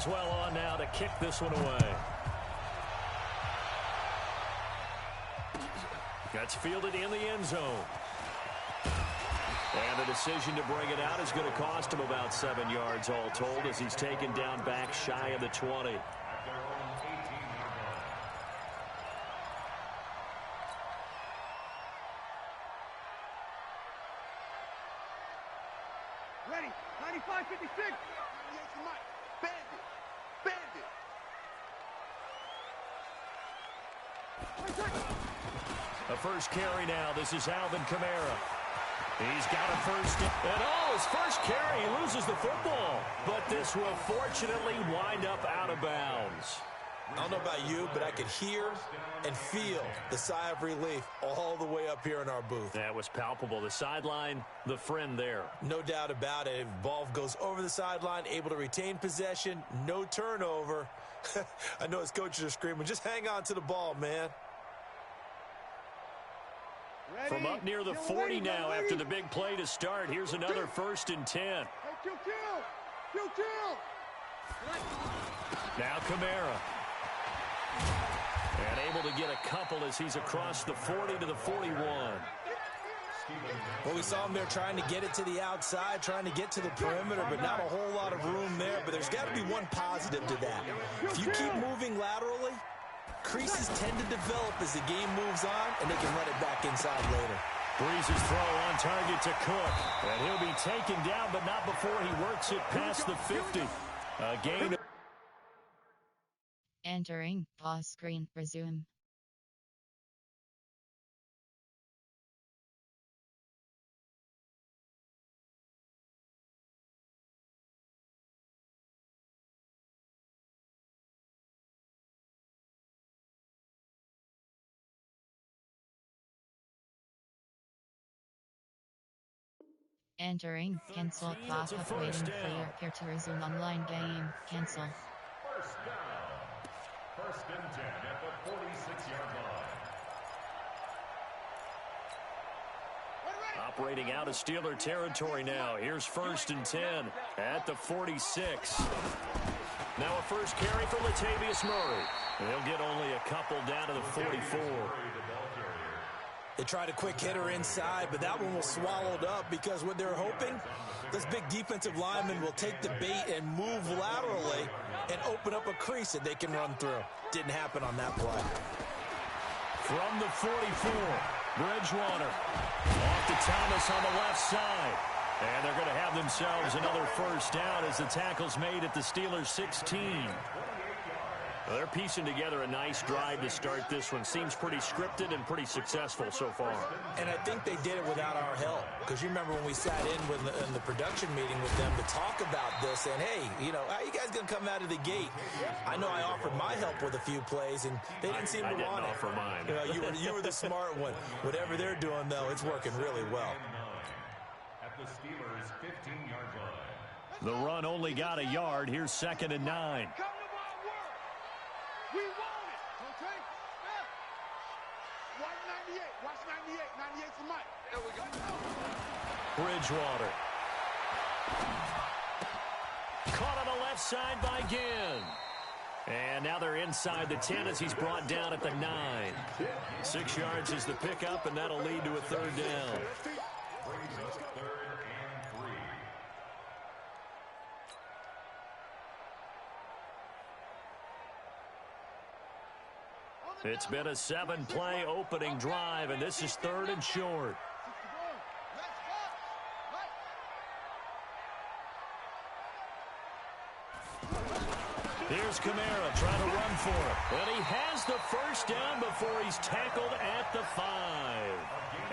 is well on now to kick this one away. That's fielded in the end zone. And the decision to bring it out is going to cost him about 7 yards all told as he's taken down back shy of the 20. Ready, 95, 56. Bandit. Bandit. The first carry now. This is Alvin Kamara. He's got a first. And his first carry, he loses the football. But this will fortunately wind up out of bounds. I don't know about you, but I could hear and feel the sigh of relief all the way up here in our booth. That was palpable. The sideline, the friend there. No doubt about it. If ball goes over the sideline, able to retain possession, no turnover. I know his coaches are screaming, just hang on to the ball, man. Ready. From up near the 40 now after the big play to start. Here's another 1st and 10. Hey, kill. Now Kamara. And able to get a couple as he's across the 40 to the 41. Well, we saw him there trying to get it to the outside, trying to get to the perimeter, but not a whole lot of room there. But there's got to be one positive to that. If you keep moving laterally, creases tend to develop as the game moves on, and they can run it back inside later. Breeze's throw on target to Cook. And he'll be taken down, but not before he works it past the 50. A gain. Entering pause screen. Resume. Entering cancel pop-up waiting player here to resume online game. Cancel. First down. 1st and 10 at the 46-yard line. Operating out of Steeler territory now. Here's 1st and 10 at the 46. Now a first carry for Latavius Murray. He'll get only a couple down to the 44. They tried a quick hitter inside, but that one was swallowed up because what they're hoping, this big defensive lineman will take the bait and move laterally and open up a crease that they can run through. Didn't happen on that play. From the 44, Bridgewater. Off to Thomas on the left side. And they're going to have themselves another first down as the tackle's made at the Steelers' 16. Well, they're piecing together a nice drive to start this one. Seems pretty scripted and pretty successful so far. And I think they did it without our help. Because you remember when we sat in the production meeting with them to talk about this, and hey, how are you guys going to come out of the gate? I know I offered my help with a few plays, and they didn't seem to want it. I didn't offer mine. You were the smart one. Whatever they're doing, though, it's working really well. At the Steelers' 15-yard line. The run only got a yard. Here's 2nd and 9. We want it. Okay? Watch 98. Watch 98. 98's the mic. There we go. Bridgewater. Caught on the left side by Ginn. And now they're inside the 10 as he's brought down at the 9. 6 yards is the pickup, and that'll lead to a 3rd down. Brings us 3rd and 3. It's been a 7-play opening drive, and this is 3rd and short. Here's Kamara trying to run for it. And he has the first down before he's tackled at the 5.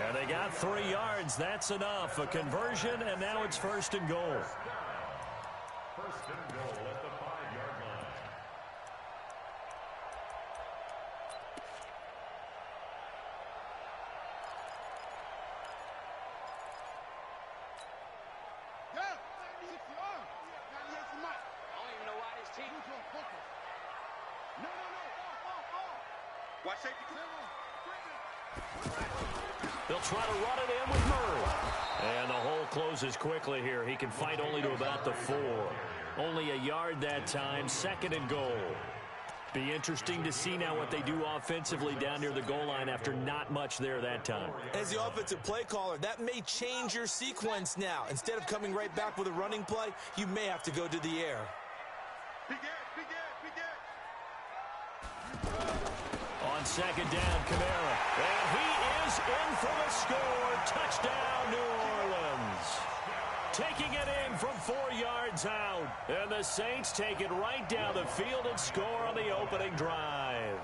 And they got 3 yards. That's enough. A conversion, and now it's 1st and goal. 1st and goal at the 5-yard line. Watch safety. They'll try to run it in with Murray. And the hole closes quickly here. He can fight only to about the 4. Only a yard that time, 2nd and goal. Be interesting to see now what they do offensively down near the goal line after not much there that time. As the offensive play caller, that may change your sequence now. Instead of coming right back with a running play, you may have to go to the air. On 2nd down, Kamara. And he is in for the score. Touchdown, New Orleans. Taking it in from 4 yards out. And the Saints take it right down the field and score on the opening drive.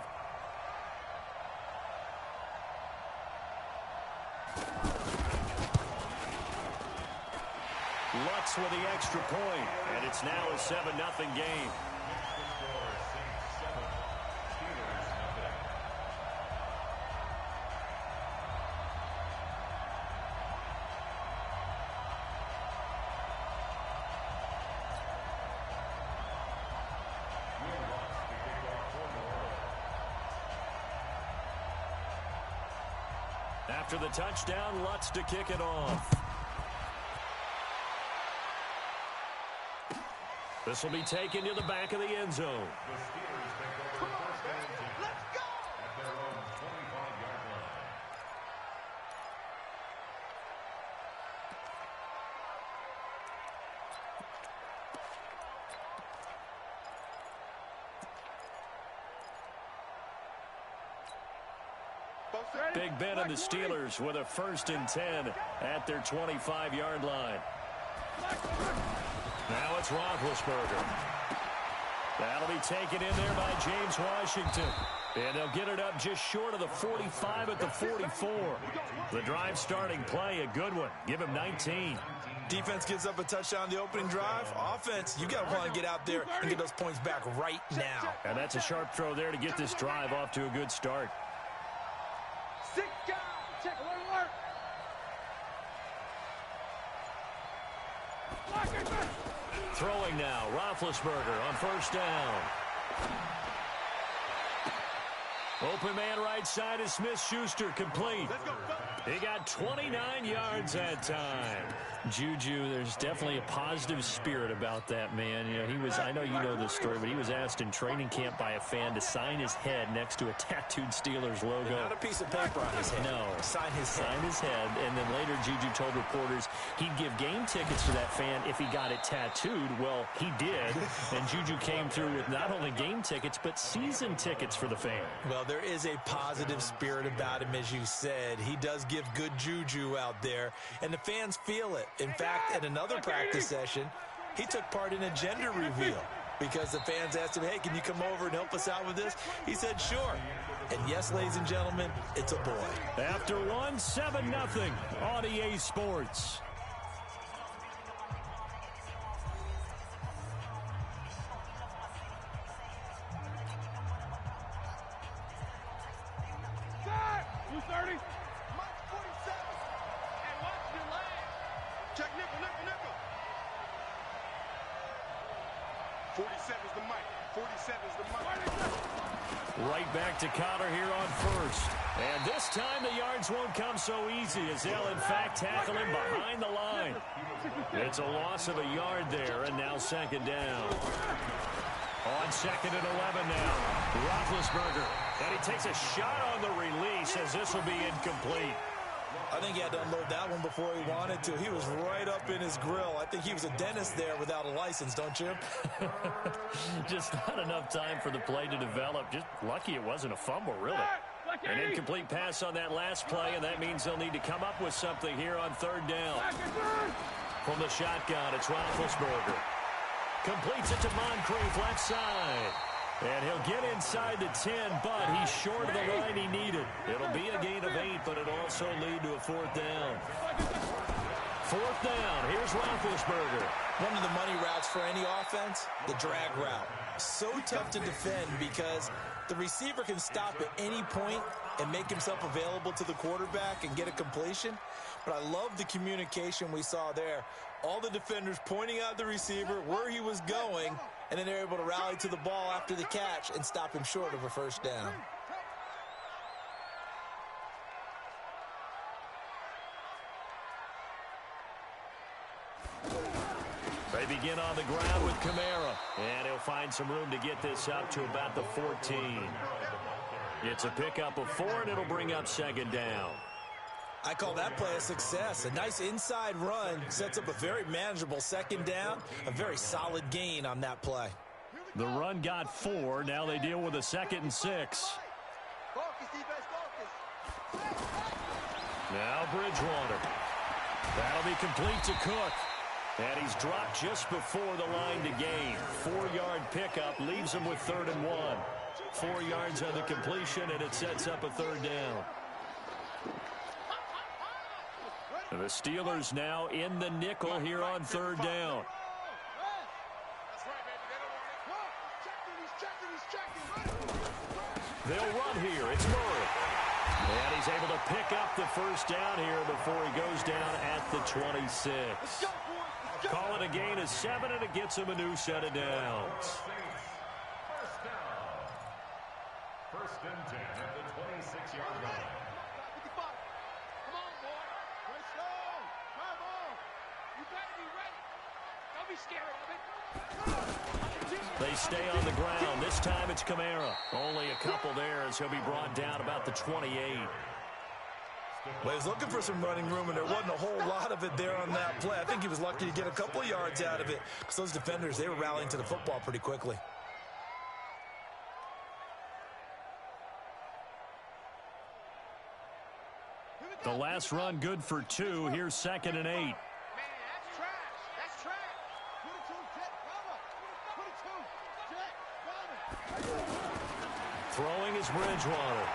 Lutz with the extra point, and it's now a 7-0 game. After the touchdown, Lutz to kick it off. This will be taken to the back of the end zone. Come on, baby. Let's go! At their own 25-yard line. Big Ben and the Steelers with a 1st and 10 at their 25-yard line. Now it's Roethlisberger. That'll be taken in there by James Washington. And they'll get it up just short of the 45 at the 44. The drive starting play, a good one. Give him 19. Defense gives up a touchdown the opening drive. Offense, you got to want to get out there and get those points back right now. And that's a sharp throw there to get this drive off to a good start. Sit down. Check alert. Throwing now, Roethlisberger on 1st down. Open man right side is Smith-Schuster, complete. He got 29 yards that time. Juju, there's definitely a positive spirit about that man. You know, he was, I know you know this story, but he was asked in training camp by a fan to sign his head next to a tattooed Steelers logo. Not a piece of paper on his head. No. Sign his head. Sign his head. And then later Juju told reporters he'd give game tickets to that fan if he got it tattooed. Well, he did. And Juju came through with not only game tickets, but season tickets for the fan. Well, there is a positive spirit about him, as you said. He does give good juju out there, and the fans feel it. In fact, at another practice session, he took part in a gender reveal because the fans asked him, hey, can you come over and help us out with this? He said, sure. And yes, ladies and gentlemen, it's a boy. After 7-0 on EA Sports. Right back to Connor here on 1st. And this time the yards won't come so easy as they'll in fact tackle him behind the line. It's a loss of a yard there, and now 2nd down. On 2nd and 11 now. Roethlisberger. And he takes a shot on the release as this will be incomplete. I think he had to unload that one before he wanted to. He was right up in his grill. I think he was a dentist there without a license, don't you? Just not enough time for the play to develop. Just lucky it wasn't a fumble, really. An incomplete pass on that last play, and that means they'll need to come up with something here on 3rd down. From the shotgun, it's Roethlisberger. Completes it to Moncrief, left side. And he'll get inside the 10, but he's short of the line he needed. It'll be a gain of 8, but it'll also lead to a 4th down. 4th down, here's Roethlisberger. One of the money routes for any offense, the drag route. So tough to defend because the receiver can stop at any point and make himself available to the quarterback and get a completion. But I love the communication we saw there. All the defenders pointing out the receiver, where he was going, and then they're able to rally to the ball after the catch and stop him short of a 1st down. They begin on the ground with Kamara, and he'll find some room to get this up to about the 14. It's a pickup of 4, and it'll bring up second down. I call that play a success. A nice inside run sets up a very manageable second down, a very solid gain on that play. The run got 4. Now they deal with a 2nd and 6. Now Bridgewater. That'll be complete to Cook. And he's dropped just before the line to gain. 4-yard pickup leaves him with 3rd and 1. 4 yards on the completion, and it sets up a 3rd down. And the Steelers now in the nickel here on 3rd down. They'll run here. It's Murray. And he's able to pick up the 1st down here before he goes down at the 26. Call it a gain of 7, and it gets him a new set of downs. First and 10 at the 26-yard line. Come on, boy. Let's go. Come on. You better be ready. Don't be scared of it. They stay on the ground. This time it's Kamara. Only a couple there as he'll be brought down about the 28. Well, he was looking for some running room, and there wasn't a whole lot of it there on that play. I think he was lucky to get a couple of yards out of it because those defenders, they were rallying to the football pretty quickly. The last run good for 2. Here's 2nd and 8. Man, that's trash. That's trash. Put it to him, Jet. Cover. Put it to him, Jet. Cover. Throwing is Bridgewater.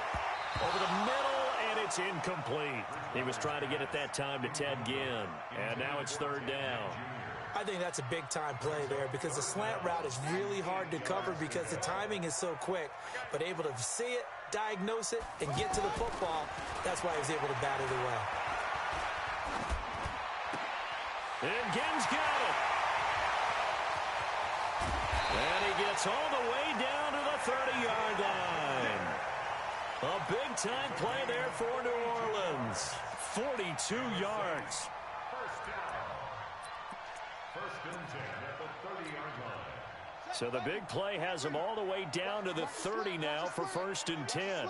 Over the middle, and it's incomplete. He was trying to get it that time to Ted Ginn. And now it's 3rd down. I think that's a big-time play there because the slant route is really hard to cover because the timing is so quick. But able to see it, diagnose it, and get to the football, that's why he was able to bat it away. And Ginn's got it. And he gets all the way down to the 30-yard line. A big-time play there for New Orleans. 42 yards. First down. First and 10 at the 30-yard line. So the big play has him all the way down to the 30 now for 1st and 10.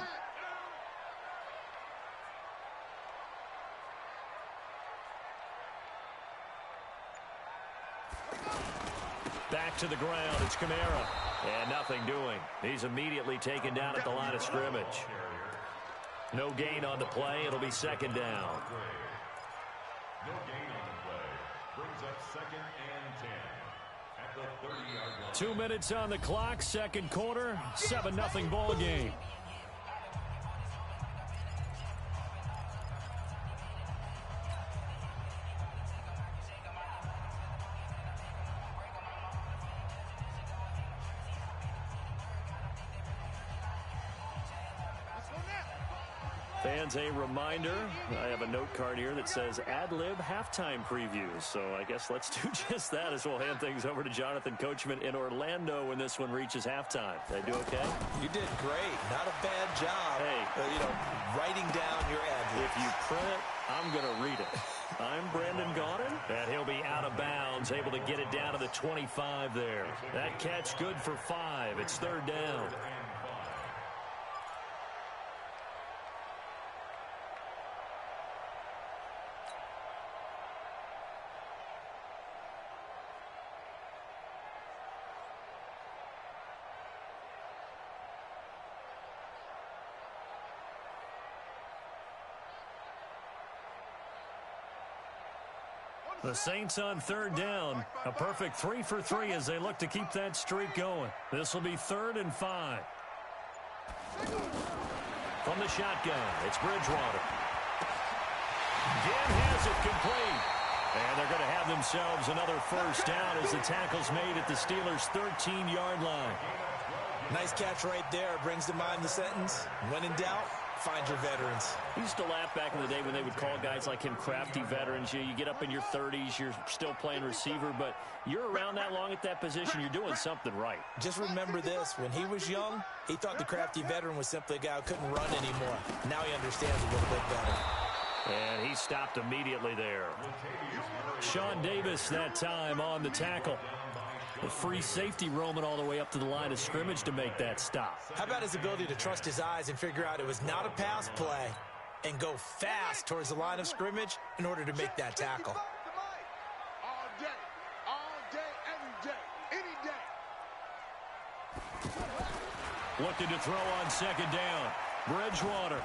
Back to the ground. It's Kamara. And nothing doing. He's immediately taken down at the line of scrimmage. No gain on the play. It'll be 2nd down. No gain on the play. Brings up 2nd and 10 at the 30-yard line. 2 minutes on the clock. 2nd quarter. 7-0 ball game. Fans, a reminder, I have a note card here that says ad-lib halftime previews. So I guess let's do just that as we'll hand things over to Jonathan Coachman in Orlando when this one reaches halftime. Did I do okay? You did great. Not a bad job. Hey. Writing down your ad-libs. If you print it, I'm going to read it. I'm Brandon Gaudin, and he'll be out of bounds, able to get it down to the 25 there. That catch good for 5. It's 3rd down. The Saints on 3rd down. A perfect 3 for 3 as they look to keep that streak going. This will be 3rd and 5. From the shotgun, it's Bridgewater. Ginn has it complete. And they're going to have themselves another 1st down as the tackle's made at the Steelers' 13-yard line. Nice catch right there. Brings to mind the sentence, when in doubt, find your veterans. I used to laugh back in the day when they would call guys like him crafty veterans. You get up in your 30s, you're still playing receiver, but you're around that long at that position, you're doing something right. Just remember this. When he was young, he thought the crafty veteran was simply a guy who couldn't run anymore. Now he understands a little bit better. And he stopped immediately there. Sean Davis that time on the tackle. The free safety roaming all the way up to the line of scrimmage to make that stop. How about his ability to trust his eyes and figure out it was not a pass play and go fast towards the line of scrimmage in order to make that tackle. All day, every day, any day. Looking to throw on second down. Bridgewater.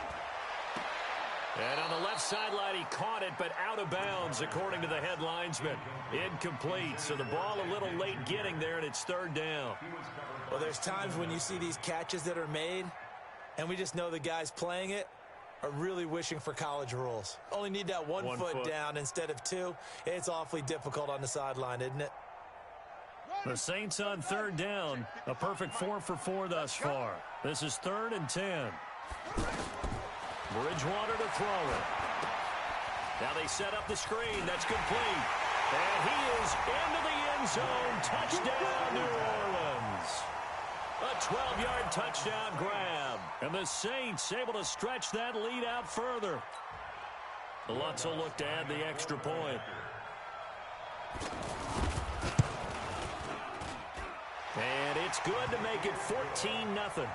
And on the left sideline, he caught it, but out of bounds, according to the head linesman. Incomplete, so the ball a little late getting there, and it's third down. Well, there's times when you see these catches that are made, and we just know the guys playing it are really wishing for college rules. Only need that one foot down instead of two. It's awfully difficult on the sideline, isn't it? The Saints on third down. A perfect 4 for 4 thus far. This is 3rd and 10. Bridgewater to throw it. Now they set up the screen. That's complete. And he is into the end zone. Touchdown, New Orleans. A 12-yard touchdown grab. And the Saints able to stretch that lead out further. Lutz will look to add the extra point. And it's good to make it 14-0.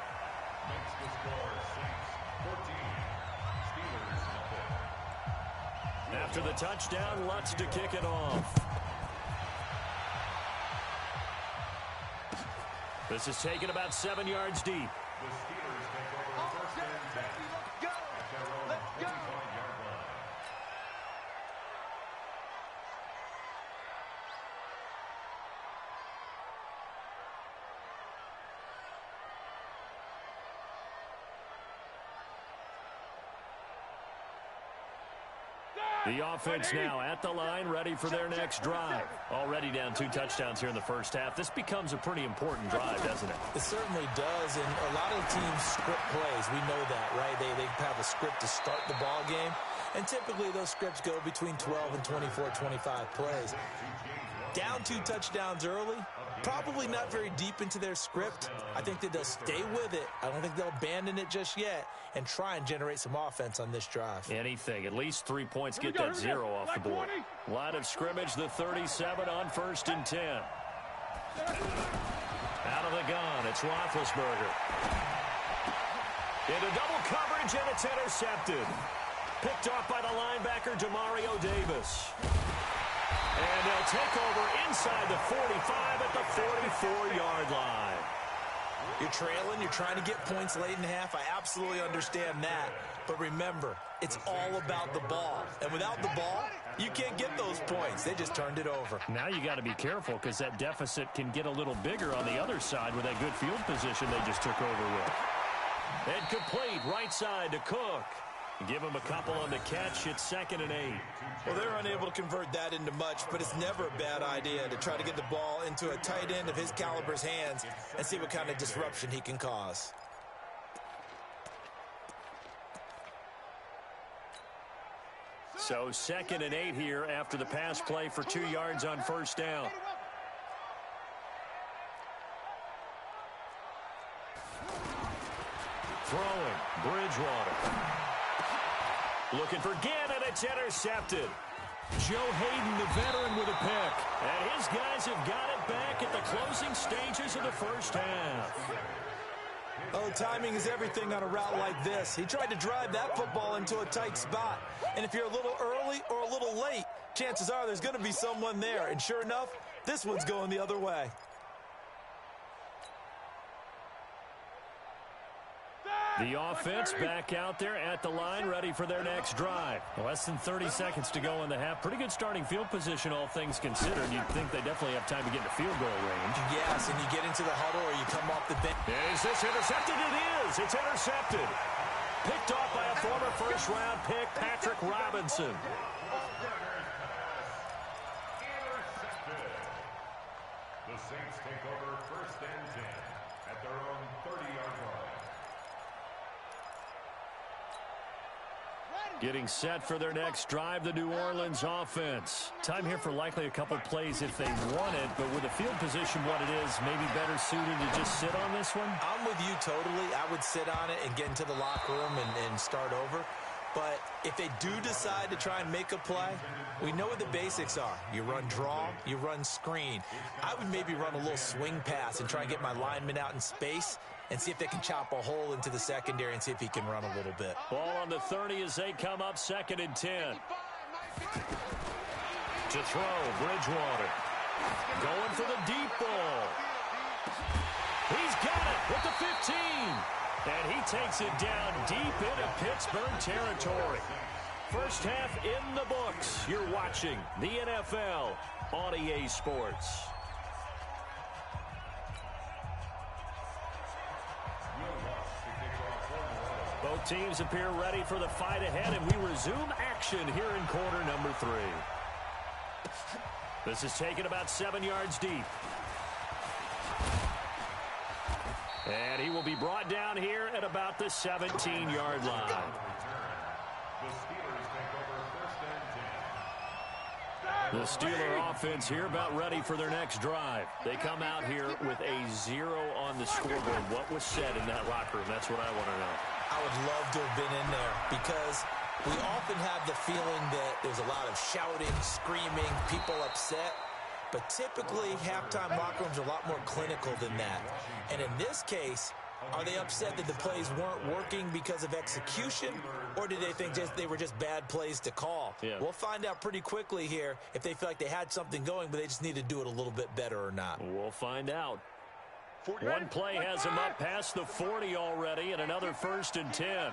After the touchdown, Lutz to kick it off. This is taken about 7 yards deep. The offense now at the line, ready for their next drive. Already down 2 touchdowns here in the first half. This becomes a pretty important drive, doesn't it? It certainly does, and a lot of teams script plays. We know that, right? They have a script to start the ball game, and typically those scripts go between 12 and 24, 25 plays. Down 2 touchdowns early, probably not very deep into their script. I think that they'll stay with it. I don't think they'll abandon it just yet and try and generate some offense on this drive. Anything. At least 3 points. Get that 0 off the board. Line of scrimmage, the 37 on 1st and 10. Out of the gun, it's Roethlisberger. Into double coverage, and it's intercepted. Picked off by the linebacker, Demario Davis. And they'll take over inside the 45 at the 44-yard line. You're trailing, you're trying to get points late in half. I absolutely understand that. But remember, it's all about the ball. And without the ball, you can't get those points. They just turned it over. Now you got to be careful because that deficit can get a little bigger on the other side with that good field position they just took over with. And complete right side to Cook. Give him a couple on the catch. It's 2nd and 8. Well, they're unable to convert that into much, but it's never a bad idea to try to get the ball into a tight end of his caliber's hands and see what kind of disruption he can cause. So 2nd and 8 here after the pass play for 2 yards on 1st down. Throwing, Bridgewater. Looking for Ginn, and it's intercepted. Joe Hayden, the veteran, with a pick. And his guys have got it back at the closing stages of the first half. Oh, timing is everything on a route like this. He tried to drive that football into a tight spot. And if you're a little early or a little late, chances are there's going to be someone there. And sure enough, this one's going the other way. The offense back out there at the line, ready for their next drive. Less than 30 seconds to go in the half. Pretty good starting field position, all things considered. You'd think they definitely have time to get into field goal range. Yes, and you get into the huddle or you come off the bench. Is this intercepted? It is. It's intercepted. Picked off by a former first-round pick, Patrick Robinson. Intercepted. The Saints take over 1st and 10 at their own 30-yard line. Getting set for their next drive, the New Orleans offense. Time here for likely a couple plays if they want it, but with the field position what it is, maybe better suited to just sit on this one? I'm with you totally. I would sit on it and get into the locker room and start over. But if they do decide to try and make a play, we know what the basics are. You run draw, you run screen. I would maybe run a little swing pass and try and get my lineman out in space and see if they can chop a hole into the secondary and see if he can run a little bit. Ball on the 30 as they come up 2nd and 10. To throw, Bridgewater. Going for the deep ball. He's got it with the 15. And he takes it down deep into Pittsburgh territory. First half in the books. You're watching the NFL on EA Sports. Both teams appear ready for the fight ahead, and we resume action here in quarter number 3. This is taken about 7 yards deep. And he will be brought down here at about the 17-yard line. The Steeler offense here about ready for their next drive. They come out here with a 0 on the scoreboard. What was said in that locker room? That's what I want to know. I would love to have been in there because we often have the feeling that there's a lot of shouting, screaming, people upset. But typically, halftime locker rooms are a lot more clinical than that. And in this case, are they upset that the plays weren't working because of execution? Or did they think they were just bad plays to call? Yeah. We'll find out pretty quickly here if they feel like they had something going, but they just need to do it a little bit better or not. We'll find out. One play has him up past the 40 already, and another 1st and 10.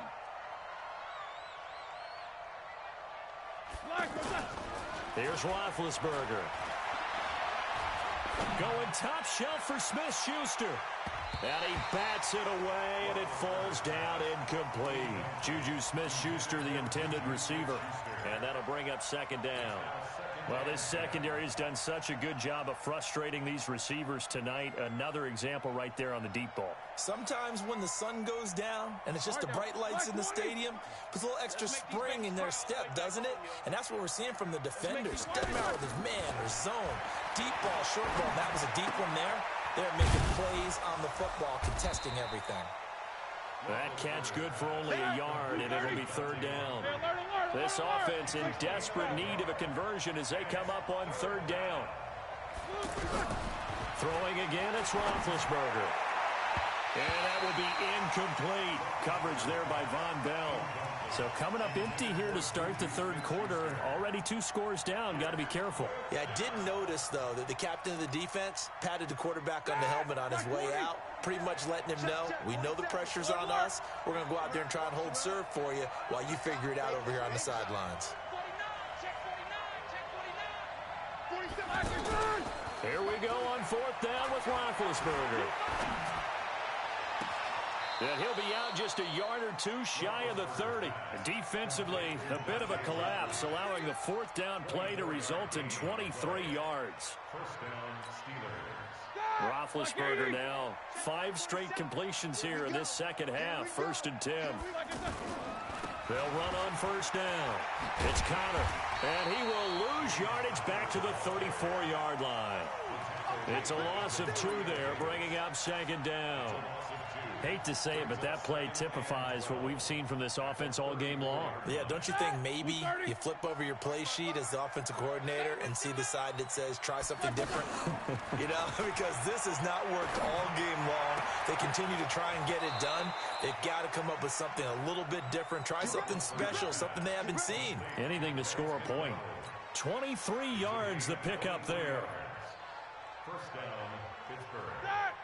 Here's Roethlisberger. Going top shelf for Smith-Schuster. And he bats it away, and it falls down incomplete. Juju Smith-Schuster, the intended receiver. And that'll bring up 2nd down. Well, this secondary has done such a good job of frustrating these receivers tonight. Another example right there on the deep ball. Sometimes when the sun goes down and it's just the bright lights in the stadium, puts a little extra spring in their step, doesn't it? And that's what we're seeing from the defenders. Doesn't matter if it's man or zone. Deep ball, short ball. That was a deep one there. They're making plays on the football, contesting everything. That catch good for only a yard, and it'll be 3rd down. This offense in desperate need of a conversion as they come up on 3rd down. Throwing again, it's Roethlisberger. And that will be incomplete. Coverage there by Von Bell. So coming up empty here to start the 3rd quarter. Already 2 scores down. Got to be careful. Yeah, I did notice, though, that the captain of the defense patted the quarterback on the helmet on his way out, pretty much letting him know, we know the pressure's on us. We're going to go out there and try and hold serve for you while you figure it out over here on the sidelines. Here we go on 4th down with Roethlisberger. And he'll be out just a yard or 2 shy of the 30. Defensively, a bit of a collapse, allowing the 4th down play to result in 23 yards. Roethlisberger now 5 straight completions here in this 2nd half. 1st and 10. They'll run on 1st down. It's Connor, and he will lose yardage back to the 34-yard line. It's a loss of 2 there, bringing up 2nd down. Hate to say it, but that play typifies what we've seen from this offense all game long. Yeah, don't you think maybe you flip over your play sheet as the offensive coordinator and see the side that says try something different? You know, because this has not worked all game long. They continue to try and get it done. They've got to come up with something a little bit different. Try something special, something they haven't seen. Anything to score a point. 23 yards the pickup there. 1st down, Pittsburgh.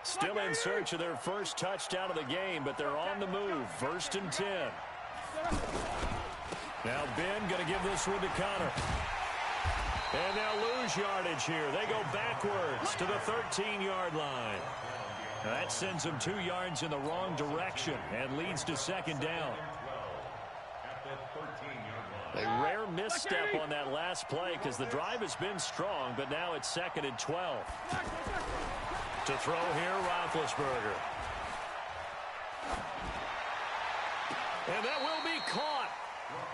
Still in search of their first touchdown of the game, but they're on the move. 1st and 10. Now Ben going to give this one to Connor. And they'll lose yardage here. They go backwards to the 13-yard line. That sends them 2 yards in the wrong direction and leads to 2nd down. A rare misstep on that last play because the drive has been strong, but now it's 2nd and 12. To throw here, Roethlisberger. And that will be caught,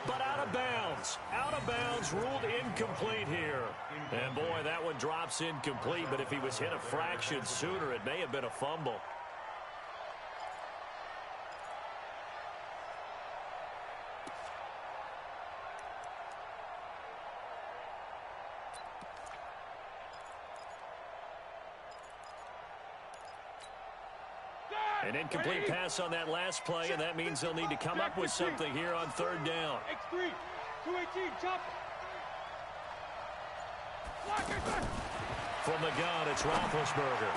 but out of bounds. Out of bounds, ruled incomplete here. And boy, that one drops incomplete, but if he was hit a fraction sooner, it may have been a fumble. An incomplete pass on that last play, and that means they'll need to come up with something here on third down. X3, 218, chop. From the gun, it's Roethlisberger.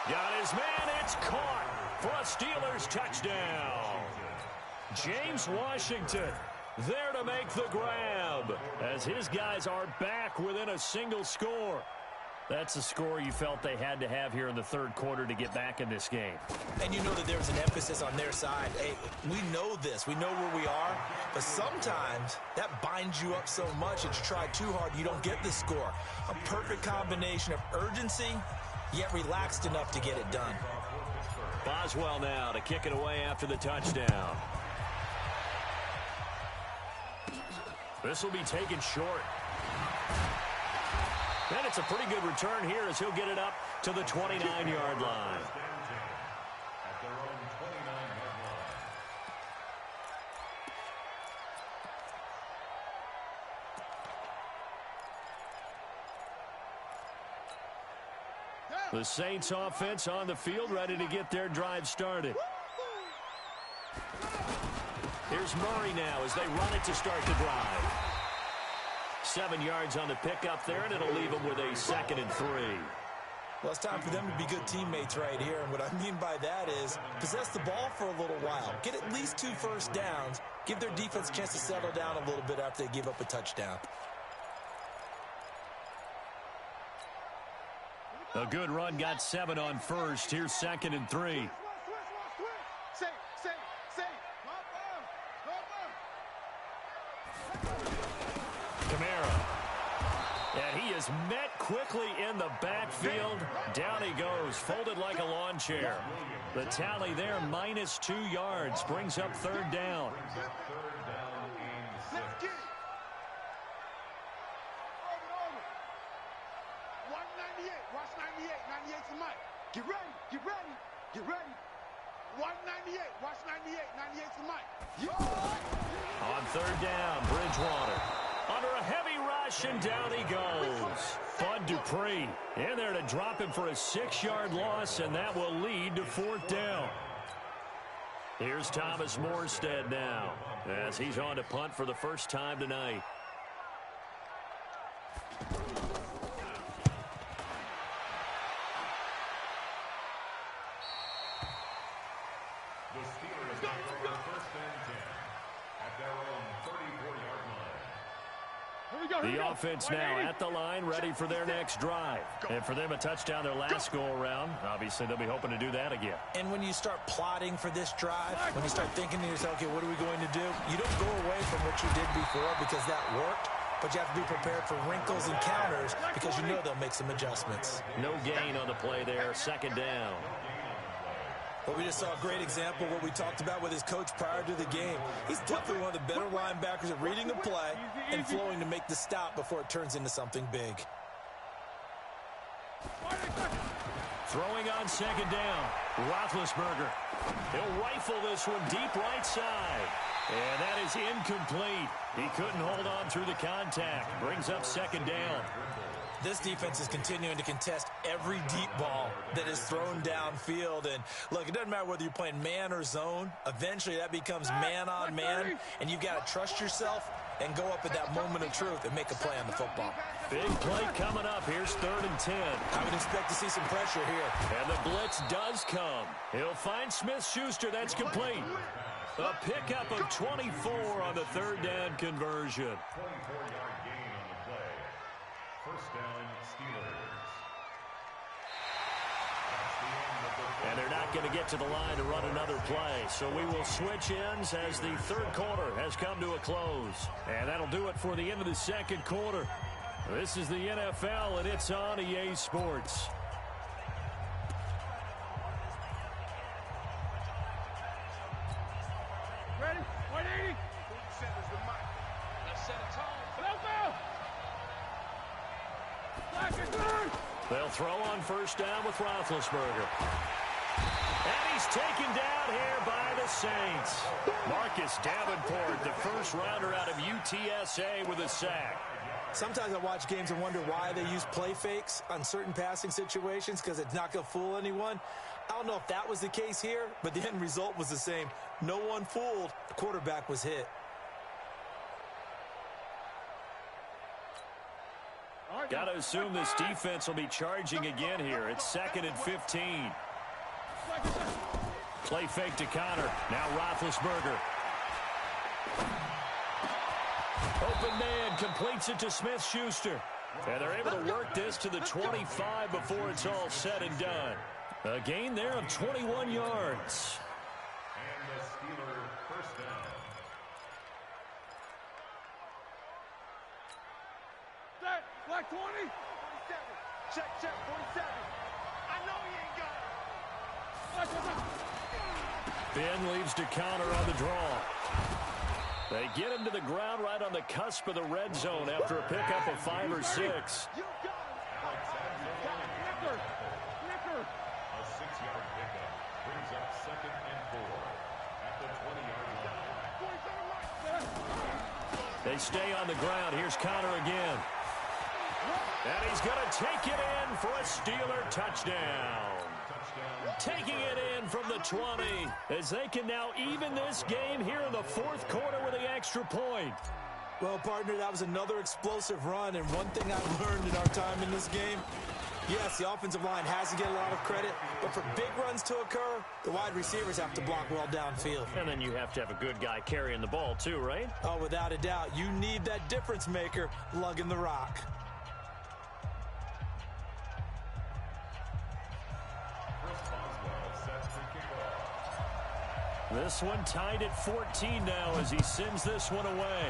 Got his man, it's caught for a Steelers touchdown. James Washington there to make the grab as his guys are back within a single score. That's a score you felt they had to have here in the third quarter to get back in this game. And you know that there's an emphasis on their side. Hey, we know this. We know where we are. But sometimes that binds you up so much that you try too hard, you don't get the score. A perfect combination of urgency, yet relaxed enough to get it done. Boswell now to kick it away after the touchdown. This will be taken short. And it's a pretty good return here as he'll get it up to the 29-yard line. At their own 29-yard line. The Saints offense on the field, ready to get their drive started. Here's Murray now as they run it to start the drive. 7 yards on the pickup there, and it'll leave them with a 2nd and 3. Well, it's time for them to be good teammates right here. And what I mean by that is possess the ball for a little while. Get at least 2 first downs. Give their defense a chance to settle down a little bit after they give up a touchdown. A good run, got 7 on first. Here's 2nd and 3. And he is met quickly in the backfield. Down he goes, folded like a lawn chair. The tally there, -2 yards, brings up third down. Third down and 6. 198, watch 98, 98's the mic. Get ready, get ready, get ready. 198, watch 98, 98's the mic. On third down, Bridgewater. Under a heavy rush, and down he goes. Bud Dupree in there to drop him for a 6-yard loss, and that will lead to fourth down. Here's Thomas Morstead now as he's on to punt for the first time tonight. The Steelers take over first and 10 at their own 34-yard line. The offense now at the line, ready for their next drive. And for them, a touchdown their last go-around. Obviously, they'll be hoping to do that again. And when you start plotting for this drive, when you start thinking to yourself, okay, what are we going to do? You don't go away from what you did before because that worked, but you have to be prepared for wrinkles and counters because you know they'll make some adjustments. No gain on the play there, 2nd down. Well, we just saw a great example of what we talked about with his coach prior to the game. He's definitely one of the better linebackers at reading the play and flowing to make the stop before it turns into something big. Throwing on 2nd down, Roethlisberger. He'll rifle this one deep right side. And that is incomplete. He couldn't hold on through the contact. Brings up 2nd down. This defense is continuing to contest every deep ball that is thrown downfield. And, look, it doesn't matter whether you're playing man or zone. Eventually, that becomes man-on-man, and you've got to trust yourself and go up at that moment of truth and make a play on the football. Big play coming up. Here's 3rd and 10. I would expect to see some pressure here. And the blitz does come. He'll find Smith-Schuster. That's complete. A pickup of 24 on the 3rd down conversion. 24-yard gain on the play. First down, Steelers. And they're not going to get to the line to run another play. So we will switch ends as the third quarter has come to a close. And that'll do it for the end of the second quarter. This is the NFL, and it's on EA Sports. Ready? 180. Centers the mic. Let's set a tone. They'll throw on first down with Roethlisberger. And he's taken down here by the Saints. Marcus Davenport, the first rounder out of UTSA with a sack. Sometimes I watch games and wonder why they use play fakes on certain passing situations because it's not going to fool anyone. I don't know if that was the case here, but the end result was the same. No one fooled. The quarterback was hit. Got to assume this defense will be charging again here. It's 2nd and 15. Play fake to Connor. Now Roethlisberger. Open man completes it to Smith-Schuster. And they're able to work this to the 25 before it's all said and done. A gain there of 21 yards. And the Steeler first down. Set, black 20. 47. Check, 47. I know he ain't got it. Ben leaves to Connor on the draw. They get him to the ground right on the cusp of the red zone after a pickup of 5 or 6. You got it. A 6-yard pickup brings up 2nd and 4 at the 20-yard line. They stay on the ground. Here's Connor again. And he's going to take it in for a Steeler touchdown. Taking it in from the 20 as they can now even this game here in the 4th quarter with the extra point. Well, partner, that was another explosive run, and one thing I've learned in our time in this game, yes, the offensive line has to get a lot of credit, but for big runs to occur, the wide receivers have to block well downfield. And then you have to have a good guy carrying the ball too, right? Oh, without a doubt. You need that difference maker lugging the rock. This one tied at 14 now as he sends this one away.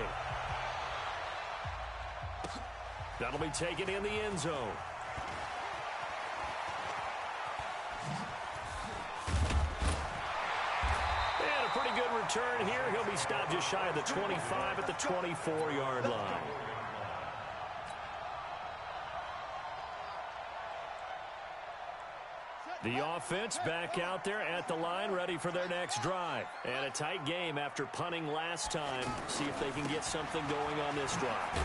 That'll be taken in the end zone. And a pretty good return here. He'll be stopped just shy of the 25 at the 24-yard line. The offense back out there at the line, ready for their next drive. And a tight game after punting last time. See if they can get something going on this drive.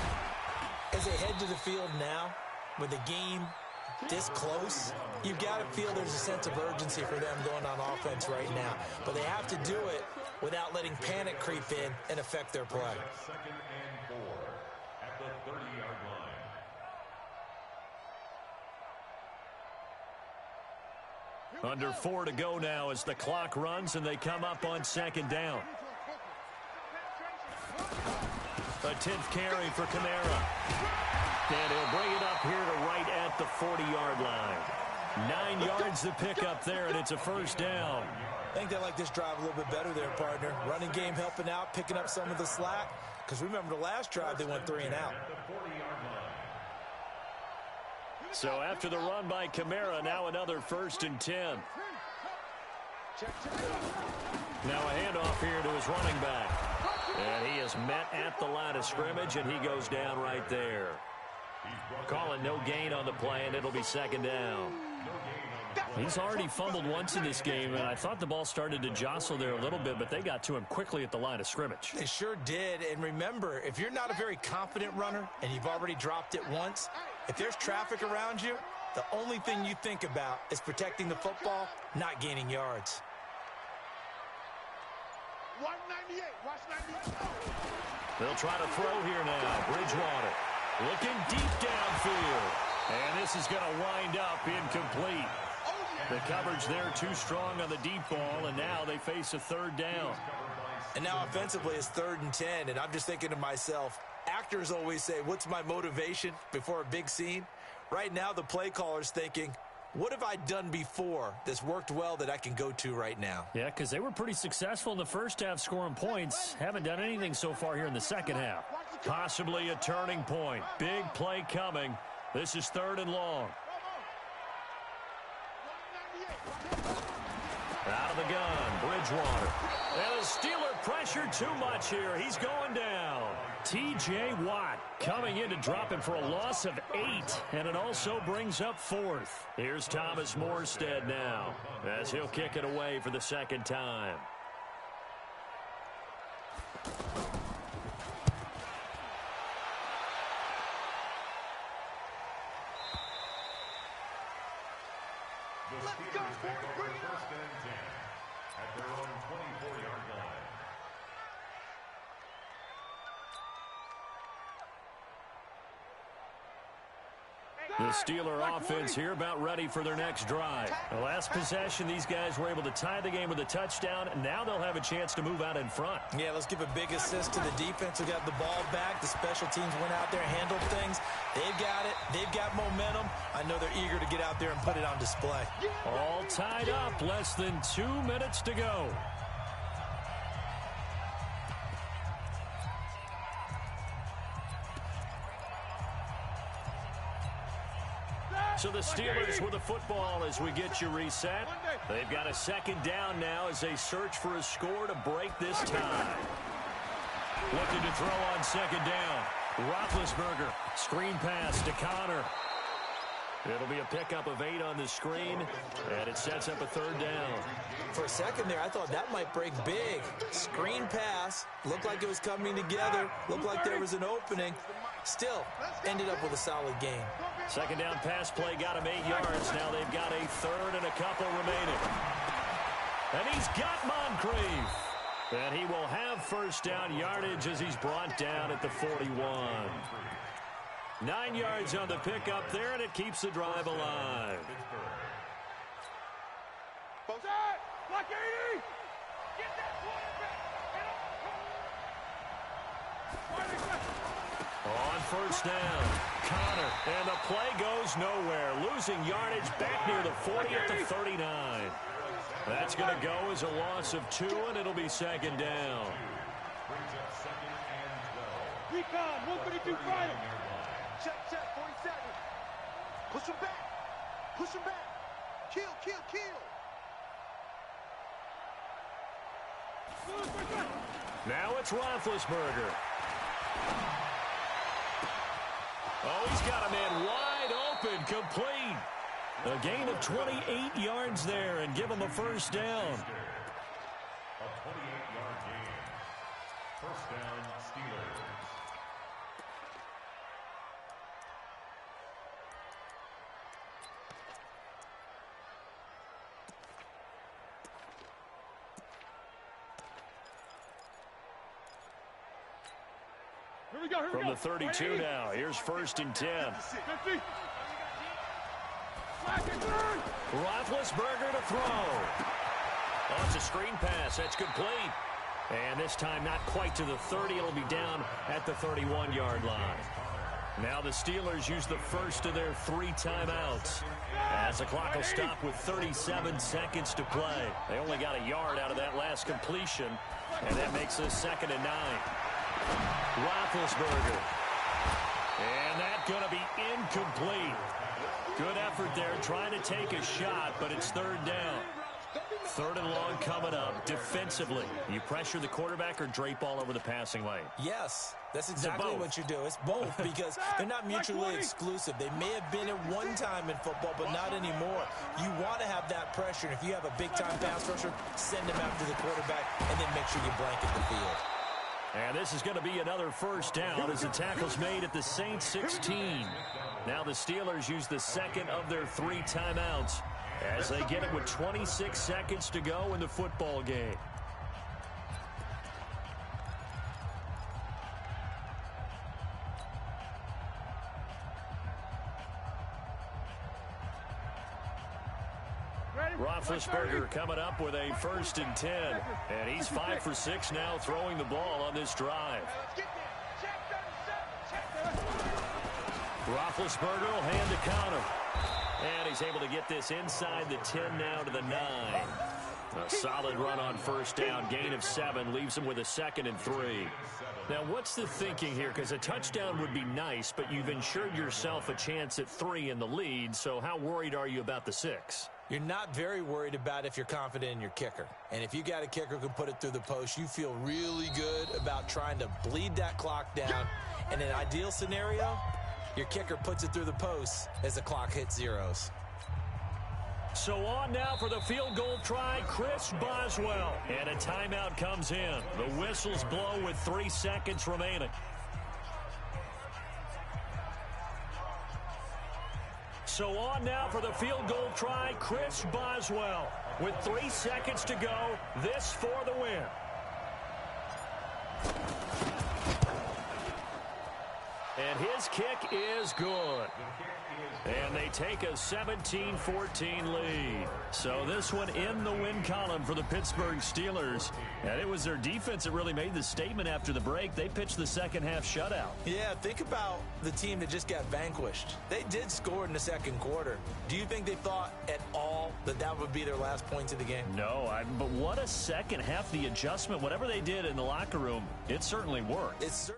As they head to the field now, with the game this close, you've got to feel there's a sense of urgency for them going on offense right now. But they have to do it without letting panic creep in and affect their play. 2nd and 4 at the 30-yard line. Under 4 to go now as the clock runs and they come up on 2nd down. A 10th carry for Kamara. And he'll bring it up here to right at the 40-yard line. 9 yards to pick up there, and it's a first down. I think they like this drive a little bit better there, partner. Running game helping out, picking up some of the slack. Because remember the last drive, they went 3 and out. So after the run by Kamara, now another 1st and 10. Now a handoff here to his running back. And he is met at the line of scrimmage, and he goes down right there. Calling no gain on the play, and it'll be 2nd down. He's already fumbled once in this game, and I thought the ball started to jostle there a little bit, but they got to him quickly at the line of scrimmage. They sure did, and remember, if you're not a very confident runner and you've already dropped it once, if there's traffic around you, the only thing you think about is protecting the football, not gaining yards. 198, watch 98. They'll try to throw here now. Bridgewater looking deep downfield. And this is going to wind up incomplete. The coverage there too strong on the deep ball, and now they face a 3rd down. And now offensively it's 3rd and 10, and I'm just thinking to myself, actors always say, what's my motivation before a big scene? Right now the play caller's thinking, what have I done before that's worked well that I can go to right now? Yeah, because they were pretty successful in the first half scoring points. Haven't done anything so far here in the second half. Possibly a turning point. Big play coming. This is 3rd and long. Out of the gun, Bridgewater. And the Steeler pressure too much here. He's going down. T.J. Watt coming in to drop him for a loss of 8, and it also brings up 4th. Here's Thomas Morstead now as he'll kick it away for the 2nd time. The Steelers take over first and 10 at their own 24-yard line. The Steeler offense here about ready for their next drive. The last possession, these guys were able to tie the game with a touchdown, and now they'll have a chance to move out in front. Yeah, let's give a big assist to the defense who got the ball back. The special teams went out there, handled things. They've got it. They've got momentum. I know they're eager to get out there and put it on display. All tied up, less than 2 minutes to go. So the Steelers with the football as we get you reset. They've got a second down now as they search for a score to break this tie. Looking to throw on second down. Roethlisberger, screen pass to Connor. It'll be a pickup of 8 on the screen, and it sets up a third down. For a second there, I thought that might break big. Screen pass, looked like it was coming together, looked like there was an opening. Still, ended up with a solid game. Second down pass play got him 8 yards. Now they've got a third and a couple remaining. And he's got Moncrief. And he will have first down yardage as he's brought down at the 41. 9 yards on the pickup there, and it keeps the drive alive. Block 80! Get that quarterback! On first down, Connor, and the play goes nowhere. Losing yardage back near the 40 at the 39. That's going to go as a loss of 2, and it'll be second down. Recon, 132 final. Check, 47. Push him back. Push him back. Kill. Now it's Roethlisberger. Oh, he's got a man wide open, complete. A gain of 28 yards there and give him a first down. A 28-yard gain. First down, Steelers. From the 32 now, here's first and 10. Roethlisberger to throw. Oh, it's a screen pass. That's complete. And this time not quite to the 30. It'll be down at the 31-yard line. Now the Steelers use the first of their 3 timeouts. As the clock will stop with 37 seconds to play. They only got a yard out of that last completion. And that makes this 2nd and 9. Roethlisberger. And that's going to be incomplete. Good effort there trying to take a shot, but it's third down. 3rd and long coming up. Defensively, you pressure the quarterback or drape all over the passing lane? Yes, that's exactly what you do. It's both because they're not mutually exclusive. They may have been at one time in football, but not anymore. You want to have that pressure. And if you have a big-time pass rusher, send him after the quarterback and then make sure you blanket the field. And this is going to be another first down as the tackle's made at the Saints 16. Now the Steelers use the 2nd of their 3 timeouts as they get it with 26 seconds to go in the football game. Roethlisberger coming up with a 1st and 10. And he's 5 for 6 now throwing the ball on this drive. Roethlisberger will hand to Connor. And he's able to get this inside the 10 now to the 9. A solid run on first down. Gain of 7 leaves him with a 2nd and 3. Now, what's the thinking here? Because a touchdown would be nice, but you've ensured yourself a chance at 3 in the lead. So how worried are you about the 6? You're not very worried about if you're confident in your kicker. And if you got a kicker who can put it through the post, you feel really good about trying to bleed that clock down. In an ideal scenario, your kicker puts it through the post as the clock hits zeros. So on now for the field goal try, Chris Boswell. And a timeout comes in. The whistles blow with 3 seconds remaining. So on now for the field goal try, Chris Boswell. With 3 seconds to go, this for the win. And his kick is good. And they take a 17-14 lead. So this one in the win column for the Pittsburgh Steelers. And it was their defense that really made the statement after the break. They pitched the second half shutout. Yeah, think about the team that just got vanquished. They did score in the second quarter. Do you think they thought at all that that would be their last points of the game? No, but what a second half. The adjustment, whatever they did in the locker room, it certainly worked. It's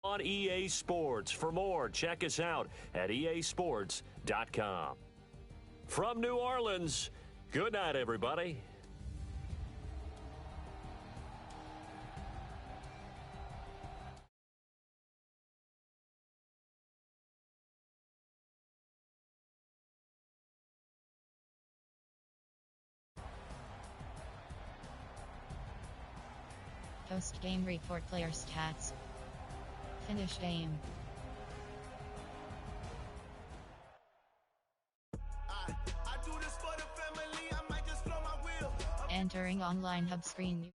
on EA Sports. For more, check us out at easports.com. From New Orleans, good night, everybody. Post-game report player stats. Finish game. Entering online hub screen.